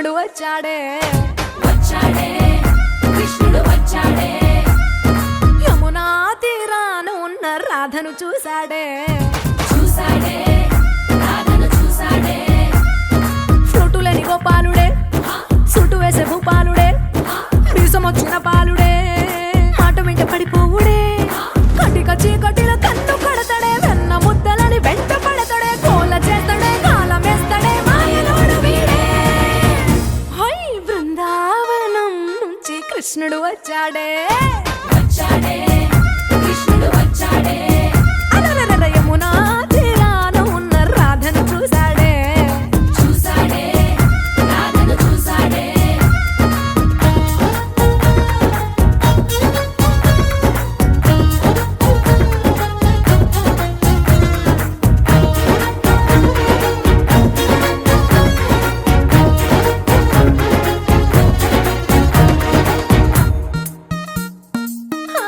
కృష్ణుడు వచ్చాడే వచ్చాడే కృష్ణుడు వచ్చాడే యమునా తీరాన ఉన్న రాధను చూశాడే చూసాడే రాధను చూసాడే ఫ్లూటులేని గోపాలుడే సుటు వేసే భూపాలుడే మీసమొచ్చిన పాలుడే మాట వెంట పడిపోవుడే కటిక చీకటిలో కన్ను కడతాడే వెన్న ముద్దలని వెంట పడతాడే కోల చేస్తాడే కాలం వేస్తాడే మాయలోడు వీడే హై బృందావనం నుంచి కృష్ణుడు వచ్చాడే వచ్చాడే కృష్ణుడు వచ్చాడే అలరర యమునా తీరాన ఉన్న రాధను చూశాడే చూసాడే రాధను చూసాడే ఆ,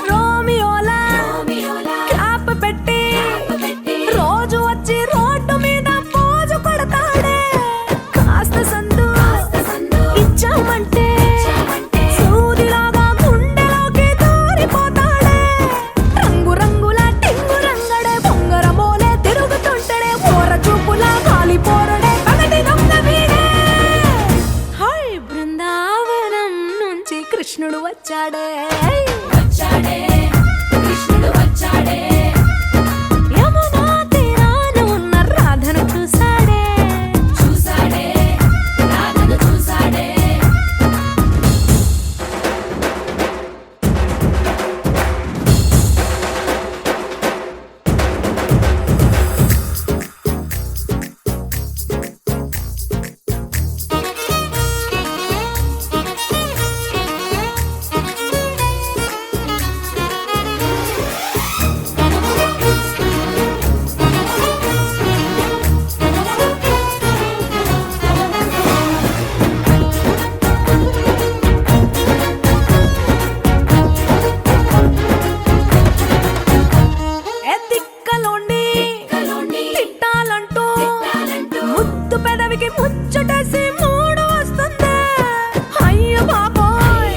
రోమియోలా రోమియోలా క్యాప్ పెట్టి పెట్టి రోజు వచ్చి రోడ్డు మీద పోజు కొడతాడే కాస్త సందు సందు ఇచ్చామంటే ఇచ్చామంటే సూదిలాగా గుండెలోకి దూరిపోతాడే రంగు రంగుల టింగు రంగడే బొంగరమోలే తిరుగుతుంటడే ఓర చూపులా కాలిపోరడే పగటి దొంగ వీడే హై బృందావనం నుంచి కృష్ణుడు వచ్చాడే వచ్చాడే కృష్ణుడు వచ్చాడే యమునా తీరాన ఉన్న రాధను చూశాడే చూసాడే రాధను చూసాడే ఎత్తిక్కలోండి కలోని తిట్టాలంటూ తిట్టాలంటూ ముద్దు పెదవికి ముచ్చటేసి మూడు వస్తుంది అయ్య బాబోయ్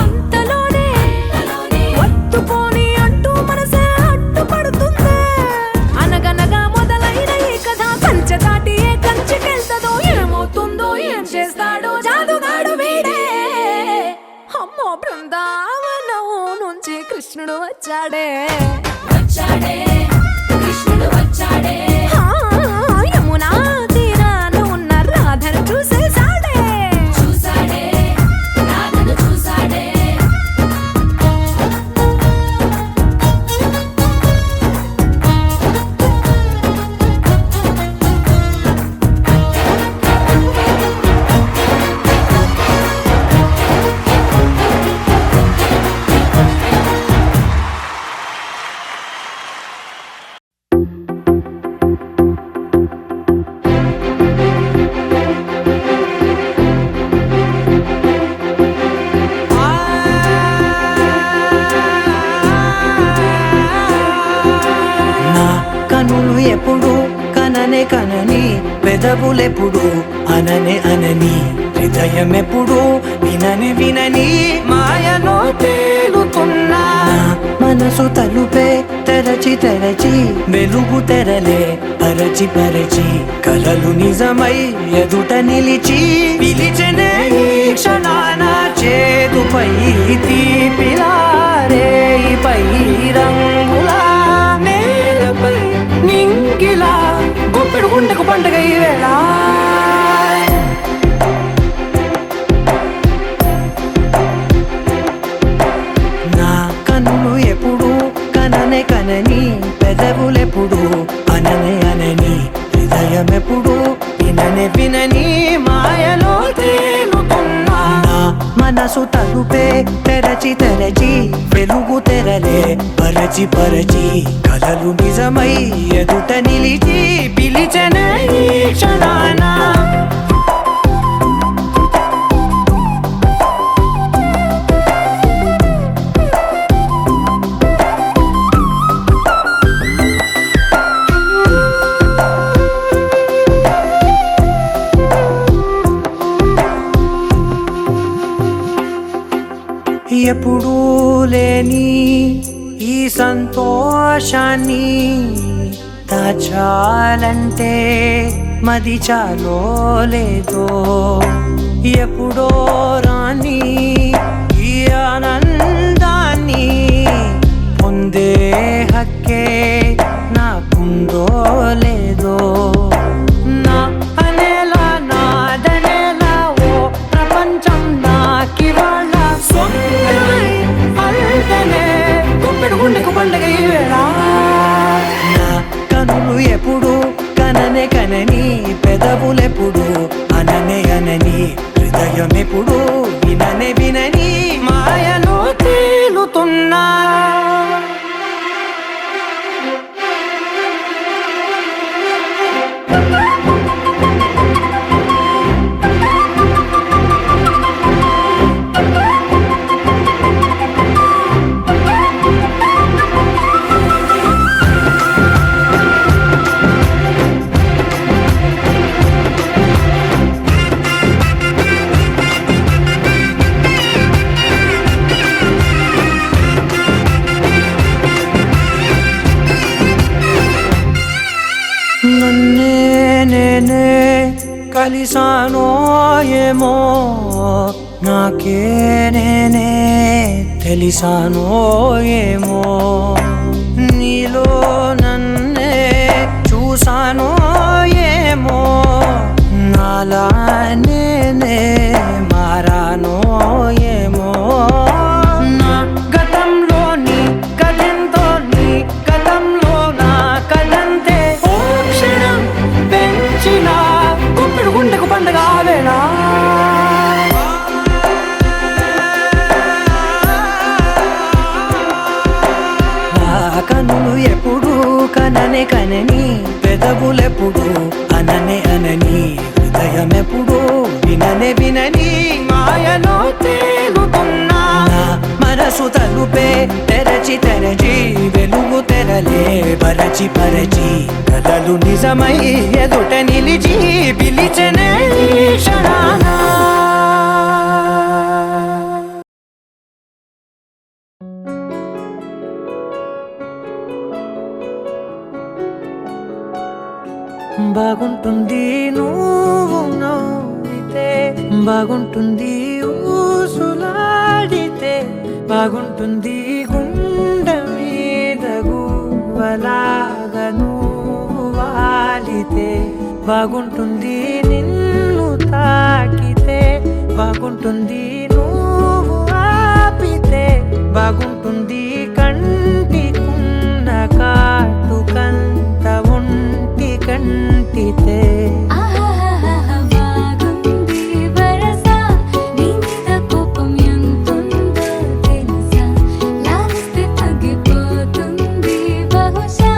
అంతలోనే కలోని ఒత్తుకోని అంటూ మనసే అడ్డుపడుతుంది అనగనగా మొదలైన ఈ కథ కంచె దాటి ఏ కంచెకెళ్తదో ఏమవుతుందో ఏం చేస్తాడో జాదుగాడు వీడే అమ్మో బృందావనం నుంచి కృష్ణుడు వచ్చాడే వచ్చాడే కృష్ణుడు వచ్చాడే ఆ, యమునా తీరాన ఉన్న రాధను చూసేశాడే చూసాడే రాధను చూసాడే నా కనులు ఎప్పుడు కననే కనని పెదవులెప్పుడు అననే అనని హృదయం ఎప్పుడు వినని వినని మాయలో తేలుతున్నా నా మనసు తలుపే తెరచి తెరచి వెలుగు తెరలే పరచి పరచి కలలు నిజమై ఎదుట నిలిచి పిలిచెనే ఈ క్షణాన చేతుపై తీపిలారే పై రంగులా నేలపై నింగిలా గుప్పెడు గుండెకు పండుగ ఈ వేళ నా కన్నులు ఎప్పుడు కననే కనని పెదవులెప్పుడు అననే అనని హృదయం ఎప్పుడు విననే వినని మాయలో తేలుతున్నా నా మనసు తలుపే తెరచి తెరచి వెలుగు తెరలే పరచి పరచి కలలు నిజమై ఎదుట నిలిచి పిలిచెనే ఈ క్షణాన ఎప్పుడూ లేని ఈ సంతోషాన్ని దాచాలంటే మది చాలో లేదో ఎప్పుడో రాని ఈ ఆనందాన్ని పొందే హక్కే నాకుందో లేదో నా అనేలా నాదనేలా ఓ ప్రపంచం నాకివాళ్ళ సొంతమై అల్దనే గుప్పెడు గుండెకు పండగ ఈ వేళ నా కనులు ఎప్పుడు కననే కనని పెదవులెప్పుడు అననే అనని హృదయం ఎప్పుడు విననే వినని మాయలో తేలుతున్నా నన్నే నేనే కలిసానో ఏమో నాకే నేనే తెలిసానో ఏమో నీలో నన్నే చూసానో ఏమో నాలా నేనే మారానో ఏమో నా గతంలోని కథంతో నీ గతంలో నా కథంతే ఓ క్షణం పెంచిన గుప్పెడు గుండెకు పండగ వేళ కనులు ఎప్పుడు కననే కనని పెదవులెప్పుడు అననే అనని హృదయం ఎప్పుడు విననే వినని మాయలో తేలుతున్నా నా మనసు తలుపే తెరచి తెరచి వెలుగు తెరలే పరచి పరచి కలలు నిజమై ఎదుట నిలిచి పిలిచనే ఈ క్షణాన బాగుంటుంది నువ్వు నవ్వితే బాగుంటుంది ఊసులాడితే బాగుంటుంది గుండె మీద గువ్వలాగా నువ్వు వాలితే బాగుంటుంది నిన్ను తాకితే బాగుంటుంది నువ్వు ఆపితే బాగుంటుంది కంటికున్న కాటుకంత ఒంటి కంటితే బాగుంది వరస నీ మీద కోపం ఎంతుందో తెలుసా లాలిస్తే తగ్గిపోతుంది బహుశా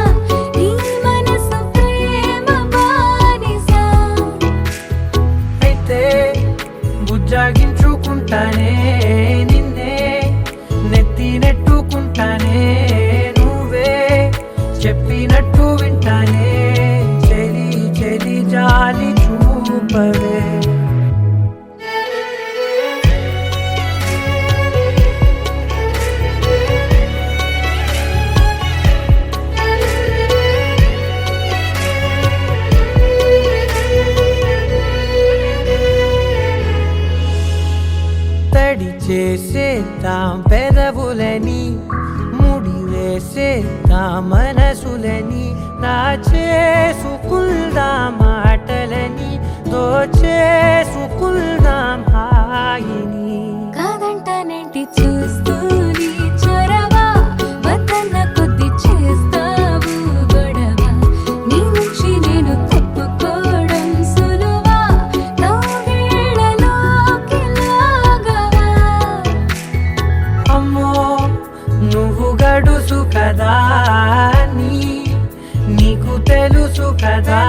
నీ మనసు ప్రేమ బానిస అయితే బుజ్జాగించుకుంటానే నిన్నే నెత్తి నెట్టుకుంటానే నువ్వే చెప్పినట్టు వింటానే చెలి చెలి జాలి చూపవే తడి చేసేద్దాం పెదవులని ముడి వేసేద్దాం మనసులని చేసుకుందాం మాటలని దోచేసుకుందాం హాయిని కాదంటానేంటి చూస్తూని చొరవ వద్దన్న కొద్ది చేస్తావు గొడవ నీ నుంచి నేను తప్పుకోవడం సులువా నవ్వేళ్ళలోకి లాగవా అమ్మో నువ్వు గడుసు కదా నీకు తెలుసు కదా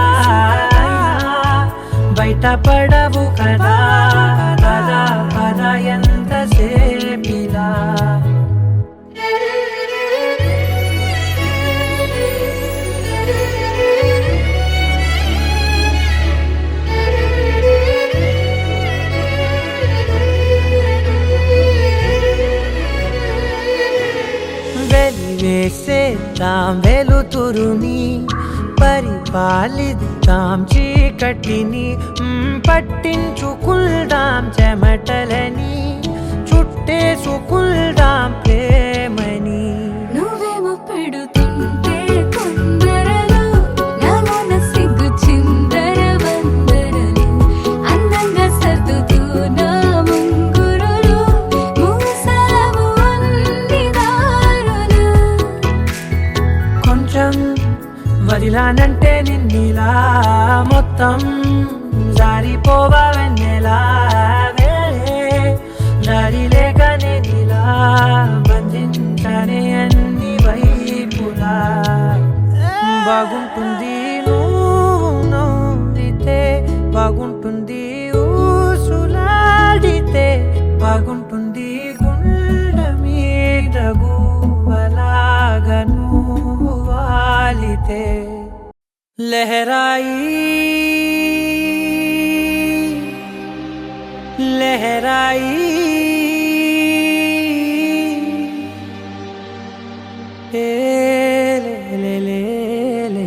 బయట పడవు కదా పద పద ఎంతసేపిలా చూద్దాం వెలుతురుని, పరిపాలిద్దాం చీకటిని, పట్టించుకుందాం చెమటలని, చుట్టేసుకుందాం ప్రేమని. నువ్వేమో పెడుతుంటే కొందరలు నాలోన సిగ్గు చిందర వందరలు, అందంగా సర్దుతూ నా ముంగురులు, మూసావు అన్ని దారులు. కొంచెం వదిలానంటే నిన్నిలా మొత్తం జారిపోవా వెన్నెలా, దారి లేక నేనిలా బంధించనే అన్ని వైపులా. బాగుంటుంది నువ్వు నవ్వితే, బాగుంటుంది ఊసులాడితే, బాగుంటుంది గుండె మీద గువ్వలాగా నువ్వు వాలితే. లహరాయి లహరాయి ఏ లే లే లే లే లే.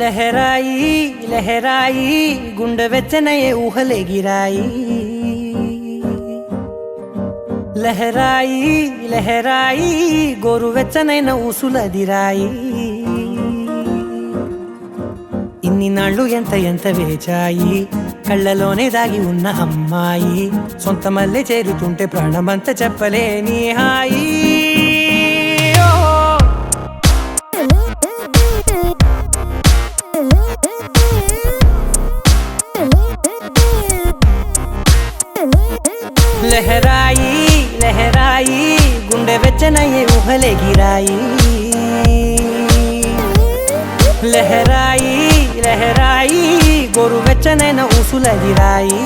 లహరాయి లహరాయి గుండె వెచ్చనయే ఊహలెగిరాయి. లహరాయి లహరాయి గోరువెచ్చనైన ఊసులదిరాయి. ఇన్ని నాళ్ళు ఎంత ఎంత వేచాయి, కళ్ళలోనే దాగి ఉన్న అమ్మాయి, సొంత మల్లె చేరుతుంటే ప్రాణమంత చెప్పలేని హాయి. లహరాయి లహరాయి గుండె వెచ్చనయ్యే ఊహలెగిరాయి. లహరాయి లహరాయి గోరువెచ్చనైన ఊసులదిరాయి.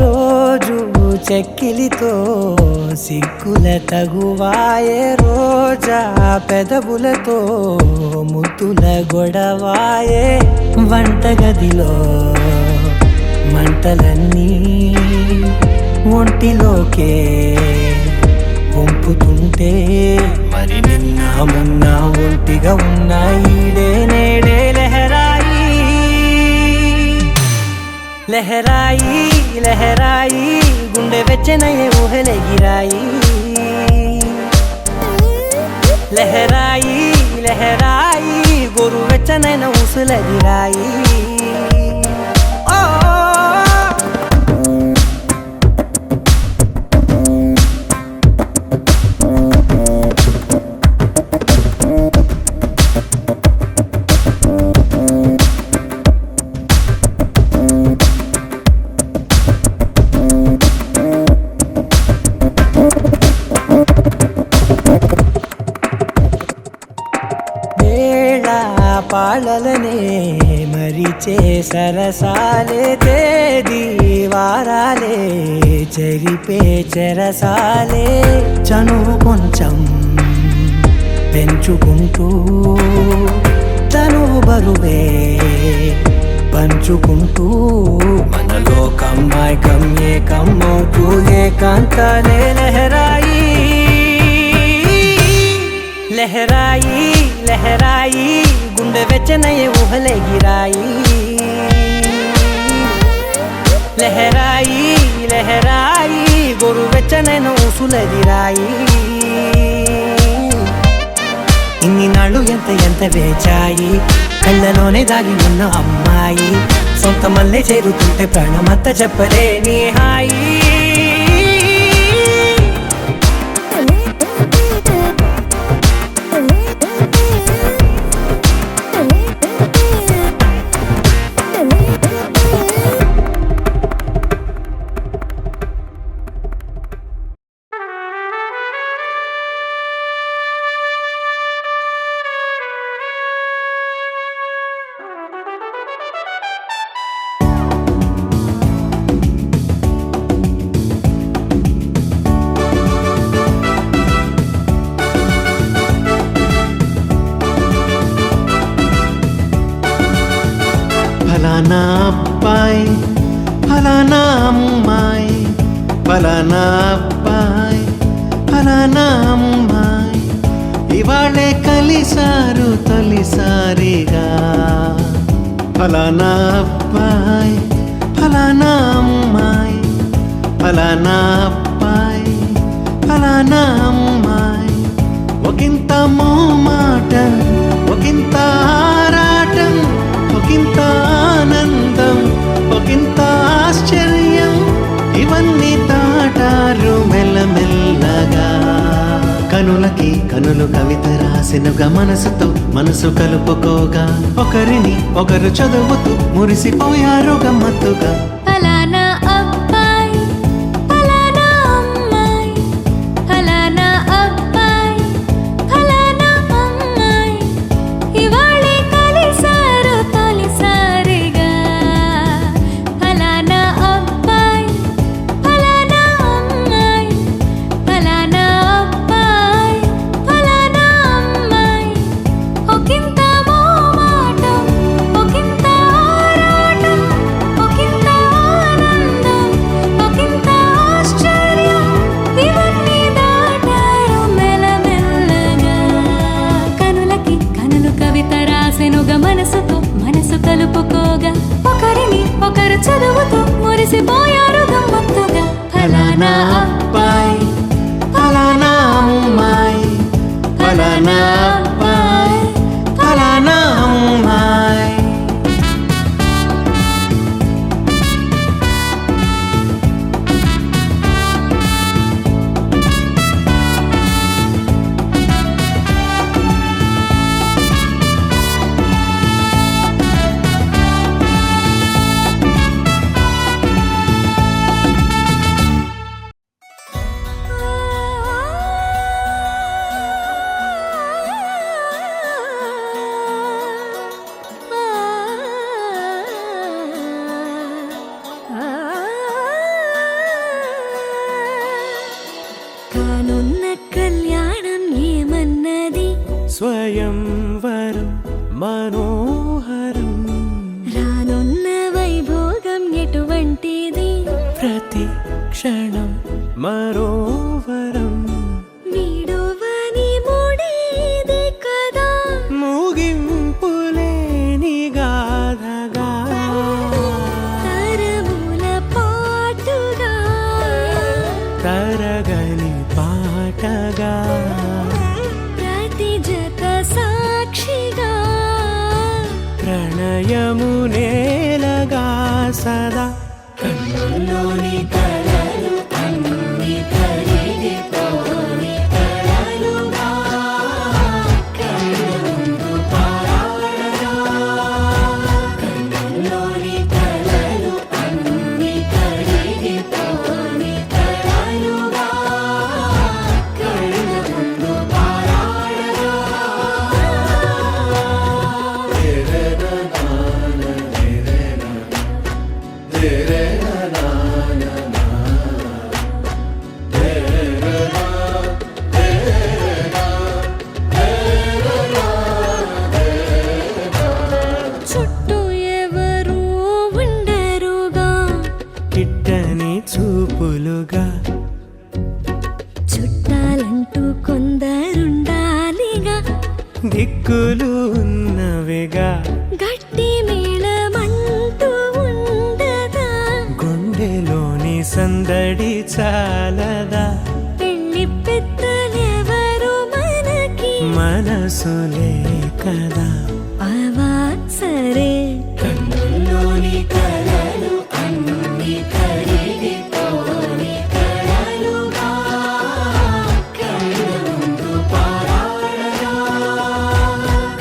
రోజు చెక్కిలితో సిగ్గుల తగువాయే, రోజా పెదవులతో ముద్దుల గొడవాయే, వంటగదిలో మంటలన్నీ ఒంటిలోకే వంపుతుంటే, మరి నిన్న మొన్న ఒంటిగా ఉన్న ఈడే నేడే లహరాయి. లహరాయి లహరాయి గుండె వెచ్చనయ్యే ఊహలెగిరాయి. లహరాయి లహరాయి గోరువెచ్చనైన ఊసులదిరాయి. పాలలనే మరిచే సరసాలే, తేదీ వారాలే చెరిపే చెరసాలే, చనువు కొంచెం పెంచుకుంటూ తనువు బరువే పంచుకుంటూ, మనలో కమ్మాయికం ఏకమవుతూ ఏకాంతాలే లహరాయి. లహరాయి లహరాయి గుండె వెచ్చనయ్యే ఊహలెగిరాయి. లహరాయి లహరాయి గోరువెచ్చనైన ఊసులదిరాయి. ఇన్ని నాళ్ళు ఎంత ఎంత వేచాయి, కళ్ళలోనే దాగి ఉన్న అమ్మాయి, సొంత మల్లె చేరుతుంటే ప్రాణమంత చెప్పలేని హాయి. అబ్బాయి ఫలానా అమ్మాయి ఫలానా అబ్బాయి ఫలానా అమ్మాయి ఇవాళే కలిసారు తొలిసారిగా ఫలానా అబ్బాయి ఫలానా అమ్మాయి ఫలానా అబ్బాయి ఫలానా అమ్మాయి ఒకంత మోమాటం ఒకంత ఆరాటం ఒకంత ఆనందం ఒకంత ఆశ్చర్యం ఇవన్నీ దాటారు మెల్లమెల్లగా కనులకి కనులు కవిత రాసినగా మనసుతో మనసు కలుపుకోగా ఒకరిని ఒకరు చదువుతూ మురిసిపోయారు గమ్మత్తుగా ఫలానా అబ్బాయి ఫలానా అమ్మాయి ఫలానా అబ్బాయి ఫలానా అమ్మాయి ఇవాళే కలిసారు తొలిసారిగా ఫలానా అబ్బాయి ఫలానా అమ్మాయి ఫలానా అబ్బాయి ఫలానా అమ్మాయి ఒకంత మోమాటం ఒకంత ఆరాటం ఒకంత ఆనందం ఒకంత ఆశ్చర్యం ఇవన్నీ దాటారు మెల్లమెల్లగా కనులకి కనులు కవిత రాసెనుగా మనసుతో మనసు కలుపుకోగా ఒకరిని ఒకరు చదువుతూ మురిసిపోయారు గమ్మత్తుగా ఫలానా అబ్బాయి ఫలానా అమ్మాయి ఫలానా అబ్బాయి ఫలానా అమ్మాయి కానున్న కళ్యాణం ఏమన్నది స్వయంవరం మనోహరం రానున్న వైభోగం ఎటువంటిది ప్రతి క్షణం మరోవరం వీడువని ముడిది కదా ముగింపులేని గాథగా తరముల పాటుగా తరగని పాటగా ప్రతి జత సాక్షిగా ప్రణయము నేలగా సదా కన్నుల్లోని కలలు అన్ని కరిగిపోని కలలుగా కళ్ళ ముందు పారాడగా కన్నుల్లోని కలలు అన్ని కరిగిపోని కలలుగా కళ్ళ ముందు పారాడగా చుట్టూ ఎవరు ఉండరుగా కిట్టని చూపులుగా చుట్టాలంటూ కొందరుండాలిగా దిక్కులు ఉన్నవిగా గట్టి మేళమంటూ ఉండదా గుండెలోని సందడి చాలదా పెళ్లి పెద్దలెవరు మనకి మనసులే కదా అవా సరే కన్నుల్లోని కలలు అన్ని కరిగిపోని కలలుగా కళ్ళ ముందు పారాడగా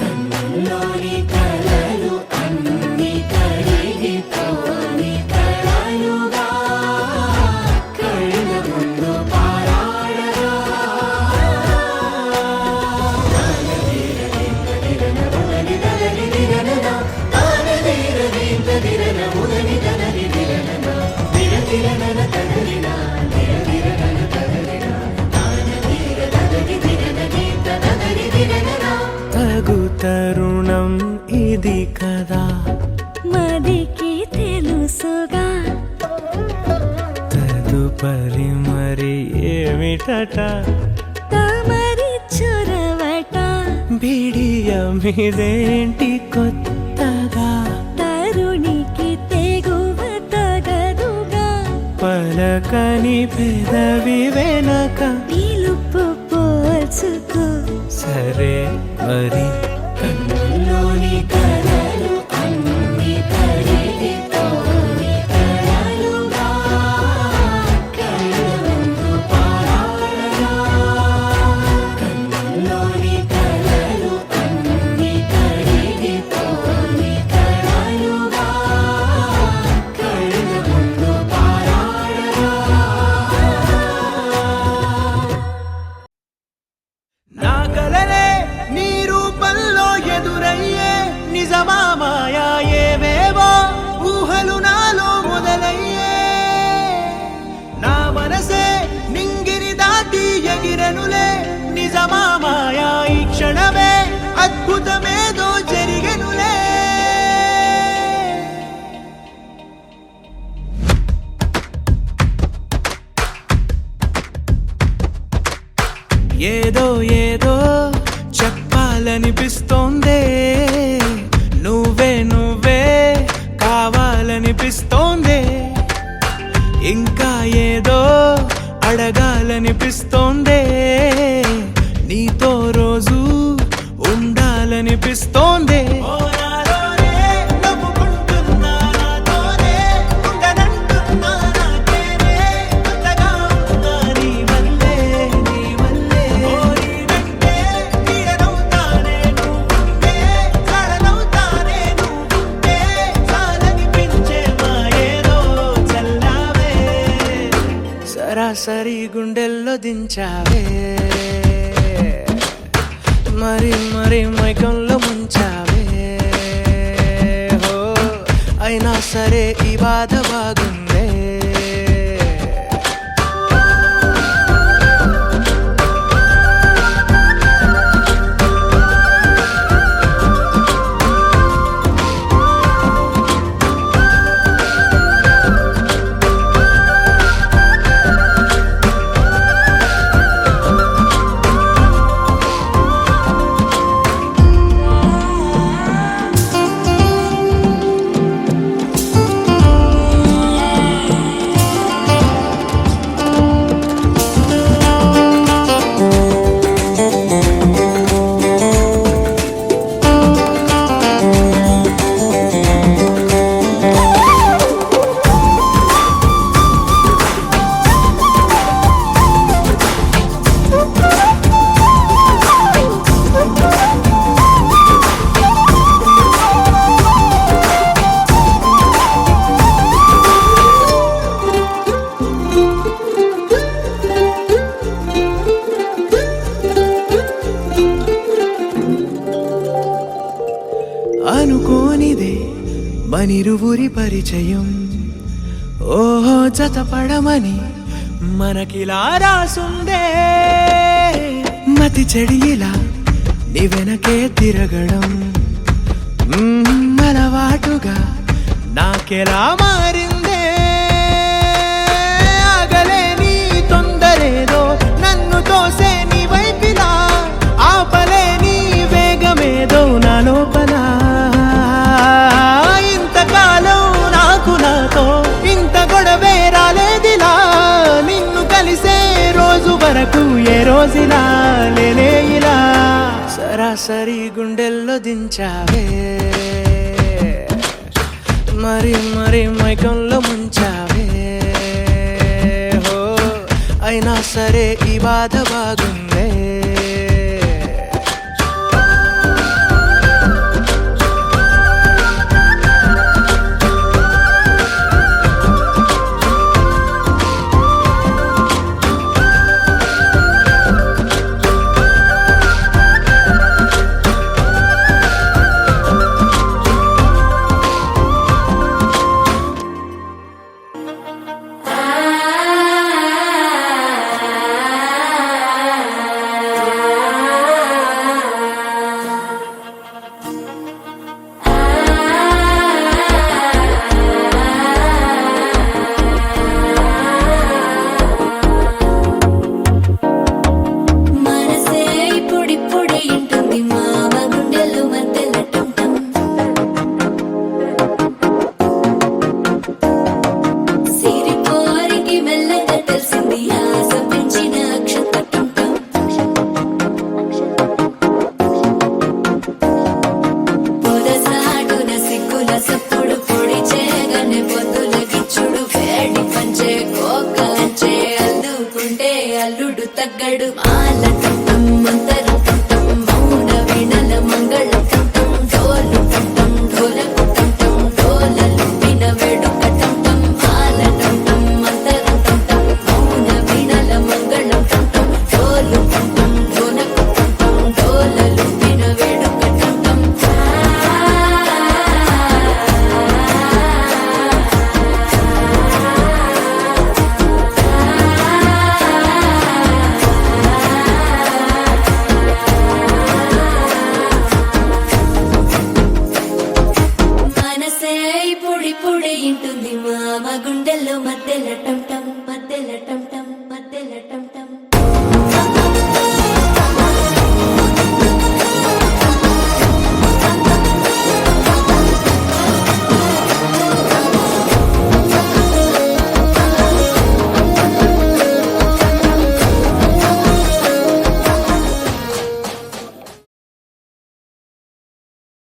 కన్నుల్లోని కలలు అన్ని కరిగిపోని కలలుగా కళ్ళ ముందు పారాడగా తగు తరుణం ఇది కదా మదికి తెలుసు మరి మరి ఏమిటట తమరి చొరవట బిడియమిదేంటి కొత్తగా తరుణికి తెగువ తగదుగా పలకని పెదవి వెనక పిలుపు పోల్చుకో సరే మరి కన్నులోని కలలు అన్ని కరిగితోని కలలుగా కళ్ళముందు పారాడగా కన్నులోని కలలు అన్ని కరిగితోని కలలుగా కళ్ళముందు పారాడగా నా కలలే నీ రూపంలో ఎదురయ్యే నిజమా మాయా ఏవేవో ఊహలు నాలో మొదలయ్యే నా మనసే నింగిని దాటి ఎగిరనులే నిజమా మాయా ఈ క్షణమే అద్భుతమేదో జరిగెనులే ఏదో ఏదో చెప్పాలనిపిస్తోందే నువ్వే నువ్వే కావాలనిపిస్తోందే ఇంకా ఏదో అడగాలనిపిస్తోందే నీతో రోజు ఉండాలనిపిస్తోందే సరాసరి గుండెల్లో దించావే మరి మరి మైకంలో ముంచావే హో అయినా సరే ఈ బాధ బాగుందే అనుకోనిదే మనిరువురి పరిచయం ఓహో జతపడమని మనకిలా రాసుందే మతి చెడిలా నీ వెనకే తిరగడం అలవాటుగా నాకెలా మారిందే ఆగలేని తొందరేదో నన్ను తోసే నీ వైపిలా ఆపలేని వేగమేదో నా లోపల ఇంతకాలం నాకు నాతో ఇంత గొడవే రాలేదిలా నిన్ను కలిసే రోజు వరకు ఏ రోజులా లేనే ఇలా సరాసరి గుండెల్లో దించావే మరి మరి మైకంలో ముంచావే హో అయినా సరే ఈ బాధ బాగుందే తగ్గడు మాల టం మంతరు టం మౌన వీణల మంగళ టం డోలు టం డోలకు టం డోలలు విన వేడుక టం మాల టం మంతరు టం మౌన వీణల మంగళ టం డోలు టం డోలకు టం డోలలు విన వేడుక టం మనసే పొడి పొడి ఇంటుంది మామ గుండెల్లో మధ్యలో టం టం